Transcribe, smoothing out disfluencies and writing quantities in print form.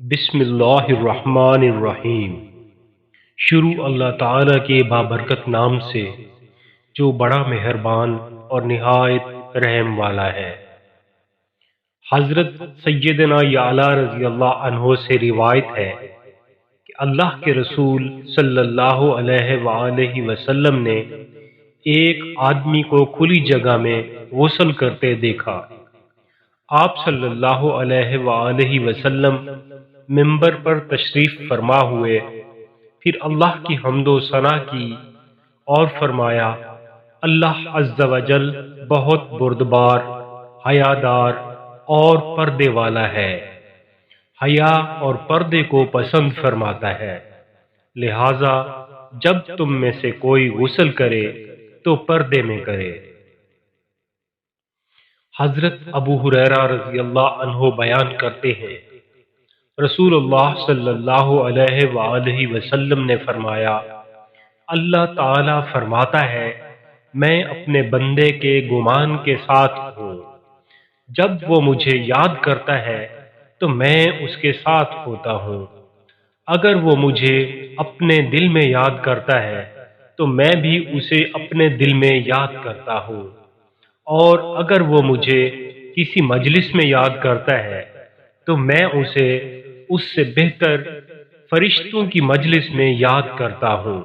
بسم اللہ الرحمن الرحیم۔ شروع اللہ تعالیٰ کے بابرکت نام سے جو بڑا مہربان اور نہایت رحم والا ہے۔ حضرت سیدنا یعلا رضی اللہ عنہ سے روایت ہے کہ اللہ کے رسول صلی اللہ علیہ وآلہ وسلم نے ایک آدمی کو کھلی جگہ میں غسل کرتے دیکھا۔ آپ صلی اللہ علیہ وآلہ وسلم منبر پر تشریف فرما ہوئے، پھر اللہ کی حمد و ثنا کی اور فرمایا، اللہ عز و جل بہت بردبار، حیادار اور پردے والا ہے، حیا اور پردے کو پسند فرماتا ہے، لہذا جب تم میں سے کوئی غسل کرے تو پردے میں کرے۔ حضرت ابو ہریرہ رضی اللہ عنہ بیان کرتے ہیں، رسول اللہ صلی اللہ علیہ وآلہ وسلم نے فرمایا، اللہ تعالیٰ فرماتا ہے، میں اپنے بندے کے گمان کے ساتھ ہوں، جب وہ مجھے یاد کرتا ہے تو میں اس کے ساتھ ہوتا ہوں، اگر وہ مجھے اپنے دل میں یاد کرتا ہے تو میں بھی اسے اپنے دل میں یاد کرتا ہوں، اور اگر وہ مجھے کسی مجلس میں یاد کرتا ہے تو میں اسے اس سے بہتر فرشتوں کی مجلس میں یاد کرتا ہوں۔